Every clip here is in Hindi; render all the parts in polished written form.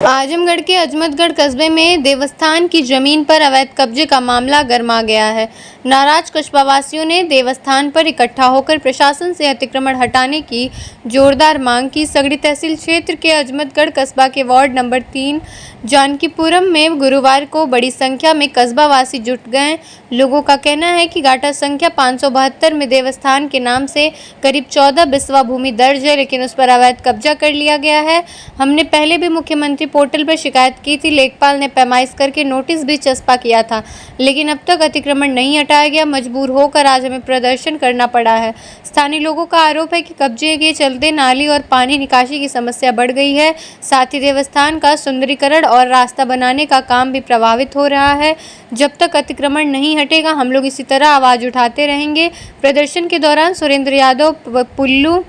आजमगढ़ के अजमतगढ़ कस्बे में देवस्थान की जमीन पर अवैध कब्जे का मामला गरमा गया है। नाराज कस्बावासियों ने देवस्थान पर इकट्ठा होकर प्रशासन से अतिक्रमण हटाने की जोरदार मांग की। सगड़ी तहसील क्षेत्र के अजमतगढ़ कस्बा के वार्ड नंबर 3 जानकीपुरम में गुरुवार को बड़ी संख्या में कस्बावासी जुट गए। लोगों का कहना है कि गाटा संख्या 572 में देवस्थान के नाम से करीब 14 बिस्वा भूमि दर्ज है, लेकिन उस पर अवैध कब्जा कर लिया गया है। हमने पहले भी मुख्यमंत्री पोर्टल पर शिकायत की थी। लेखपाल ने पैमाइश करके नोटिस भी चस्पा किया था, लेकिन अब तक अतिक्रमण नहीं हटाया गया। मजबूर होकर आज हमें प्रदर्शन करना पड़ा है। स्थानीय लोगों का आरोप है कि कब्जे के चलते नाली और पानी निकासी की समस्या बढ़ गई है। साथ ही देवस्थान का सुंदरीकरण और रास्ता बनाने का काम भी प्रभावित हो रहा है। जब तक अतिक्रमण नहीं हटेगा, हम लोग इसी तरह आवाज उठाते रहेंगे। प्रदर्शन के दौरान सुरेंद्र यादव, पुल्लू,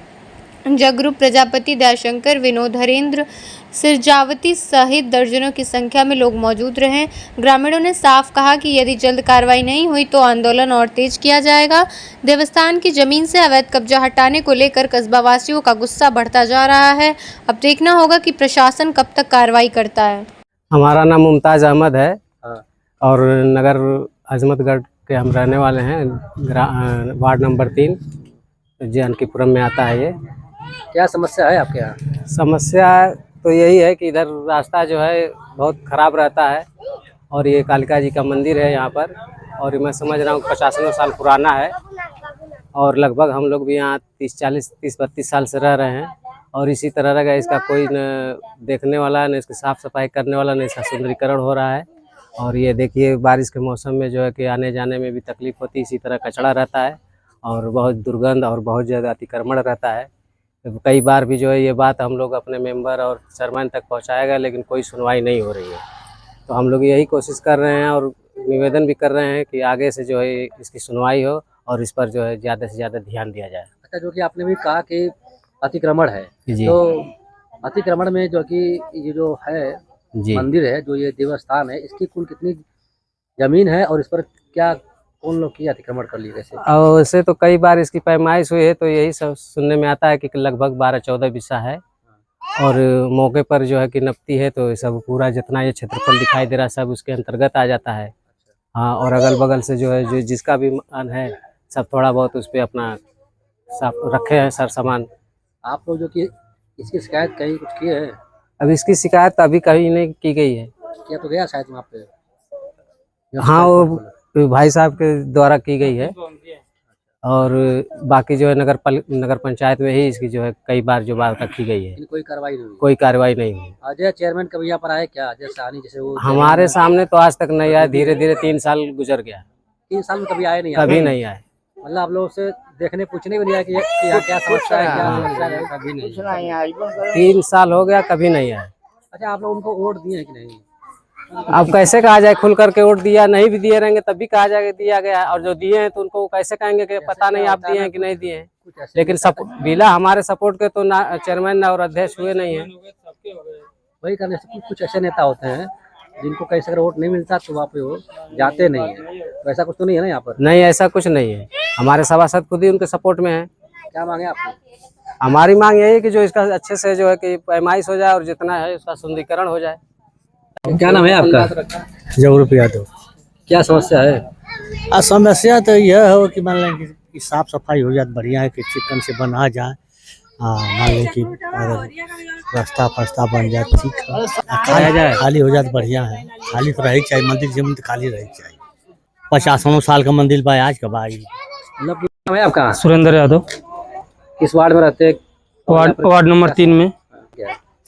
जगरू प्रजापति, दयाशंकर, विनोद, हरेंद्र, सिरजावती सहित दर्जनों की संख्या में लोग मौजूद रहे। ग्रामीणों ने साफ कहा कि यदि जल्द कार्रवाई नहीं हुई तो आंदोलन और तेज किया जाएगा। देवस्थान की जमीन से अवैध कब्जा हटाने को लेकर कस्बावासियों का गुस्सा बढ़ता जा रहा है। अब देखना होगा कि प्रशासन कब तक कार्रवाई करता है। हमारा नाम मुमताज अहमद है और नगर अजमतगढ़ के हम रहने वाले हैं। वार्ड नंबर 3 जानकीपुरम में आता है। ये क्या समस्या है आपके यहाँ? समस्या तो यही है कि इधर रास्ता जो है बहुत ख़राब रहता है और ये कालिका जी का मंदिर है यहाँ पर, और मैं समझ रहा हूँ 50 साल पुराना है और लगभग हम लोग भी यहाँ 30-32 साल से रह रहे हैं और इसी तरह रह गए। इसका कोई न देखने वाला, न इसकी साफ़ सफाई करने वाला, न इसका सुंदरीकरण हो रहा है। और ये देखिए बारिश के मौसम में जो है कि आने जाने में भी तकलीफ़ होती है। इसी तरह कचड़ा रहता है और बहुत दुर्गंध और बहुत ज़्यादा अतिक्रमण रहता है। तो कई बार भी जो है ये बात हम लोग अपने मेंबर और चेयरमैन तक पहुंचाया गया, लेकिन कोई सुनवाई नहीं हो रही है। तो हम लोग यही कोशिश कर रहे हैं और निवेदन भी कर रहे हैं कि आगे से जो है इसकी सुनवाई हो और इस पर जो है ज़्यादा से ज़्यादा ध्यान दिया जाए। अच्छा, जो कि आपने भी कहा कि अतिक्रमण है जी। तो अतिक्रमण में जो कि ये जो है जी, मंदिर है, जो ये देवस्थान है, इसकी कुल कितनी जमीन है और इस पर क्या कौन लोग की अतिक्रमण कर लिए कैसे? और वैसे तो कई बार इसकी पैमाइश हुई है तो यही सब सुनने में आता है कि लगभग 12-14 बिस्सा है और मौके पर जो है कि नपती है तो सब पूरा जितना ये क्षेत्रफल दिखाई दे रहा है सब उसके अंतर्गत आ जाता है। हाँ, और अगल बगल से जो है जो जिसका भी मन है सब थोड़ा बहुत उस पर अपना साफ रखे हैं सर सामान। आप लोग जो कि इसकी शिकायत कहीं कुछ किए हैं? अब इसकी शिकायत अभी कहीं नहीं की गई है। किया तो गया शायद वहाँ पे? हाँ, वो भाई साहब के द्वारा की गई है और बाकी जो है नगर पंचायत में ही इसकी जो है कई बार जो बात रखी गई है, कोई कार्रवाई नहीं हुई? कोई कार्रवाई नहीं हुई। अजय चेयरमैन कभी यहाँ पर आए क्या? अजय साहनी जैसे वो हमारे सामने तो आज तक नहीं आया। धीरे धीरे 3 साल गुजर गया, 3 साल में कभी आए नहीं? कभी नहीं आए। मतलब आप लोगों से देखने पूछने भी नहीं आया कि यहाँ क्या समस्या है, क्या समस्या है? कभी नहीं। 3 साल हो गया, कभी नहीं आए। अच्छा, आप लोग उनको वोट दिए हैं कि नहीं? अब कैसे कहा जाए, खुल करके वोट दिया, नहीं भी दिए रहेंगे तब भी कहा जाएगा दिया गया, और जो दिए हैं तो उनको कैसे कहेंगे कि पता नहीं आप दिए हैं कि नहीं दिए हैं। लेकिन बिना हमारे सपोर्ट के तो ना चेयरमैन और अध्यक्ष हुए नहीं है। वही करने से कुछ ऐसे नेता होते हैं जिनको कैसे अगर वोट नहीं मिलता तो वहाँ पे वो जाते नहीं है। तो ऐसा कुछ तो नहीं है ना यहाँ पर? नहीं, ऐसा कुछ नहीं है। हमारे सभासद खुद ही उनके सपोर्ट में है। क्या मांगे आपको? हमारी मांग यही है कि जो इसका अच्छे से जो है कि पैमाइश हो जाए और जितना है उसका सुंदरीकरण हो जाए। क्या नाम है आपका? जगरूप यादव। क्या समस्या है? समस्या तो यह हो कि मान लें कि साफ सफाई हो जाए बढ़िया है, कि चिकन से बना जाए। मान लें कि रास्ता फास्ता बन जाए ठीक है, खाली हो जाए बढ़िया है। खाली तो रही चाहिए, मंदिर जमीन तो खाली रही चाहिए। 50 साल का मंदिर बा आज का भाई। मतलब नाम है आपका? सुरेंद्र यादव। किस वार्ड में रहते हैं? वार्ड नंबर 3 में।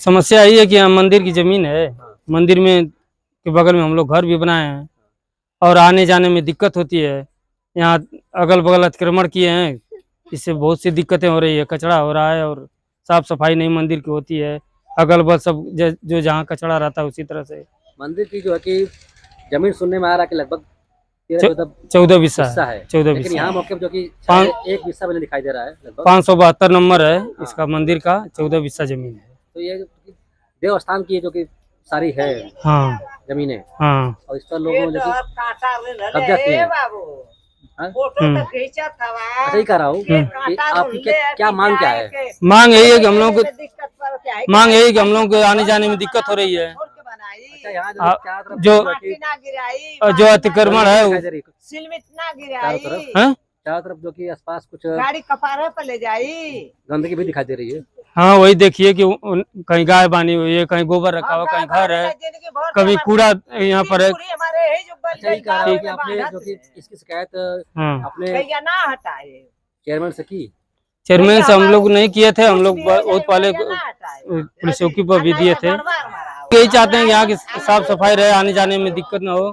समस्या यही है कि यहाँ मंदिर की जमीन है, मंदिर में के बगल में हम लोग घर भी बनाए हैं और आने जाने में दिक्कत होती है। यहाँ अगल बगल अतिक्रमण किए हैं, इससे बहुत सी दिक्कतें हो रही है। कचरा हो रहा है और साफ सफाई नहीं मंदिर की होती है। अगल बगल सब जो जहाँ कचरा रहता है उसी तरह से। मंदिर की जो है कि जमीन सुनने में आ रहा है कि लगभग 14 बिस्सा है। 14 लेकिन यहाँ मौके पर जो कि एक बिस्सा मैंने दिखाई दे रहा है। 572 नंबर है इसका मंदिर का, 14 बिस्सा जमीन है। तो ये देवस्थान की जो कि सारी है हाँ जमीनें, हाँ, और इस पर लोगों ने कब्जा किए हैं। अच्छा ही कह रहा हूँ कि आपकी क्या मांग क्या है? मांग यही है कि हम लोग को आने जाने में दिक्कत हो रही है। अच्छा यहाँ जो अतिक्रमण है चारों तरफ हाँ? चारों तरफ जो कि आसपास कुछ गाड़ी कपारे पर ले जाई। गंदगी भी दिखाई दे रही है। हाँ वही देखिए कि कहीं गाय बानी हुई है, कहीं गोबर रखा हुआ, कहीं घर है, कभी कूड़ा यहाँ पर है। अच्छा ही कह रहा हूँ कि आपने जो कि इसकी शिकायत हाँ अपने ना हटाए चेयरमैन से की? चेयरमैन से हम लोग नहीं किए थे, हम लोग बहुत पहले पुलिस चौकी पर भी दिए थे। यही चाहते हैं कि यहाँ की साफ सफाई रहे, आने जाने में दिक्कत ना हो।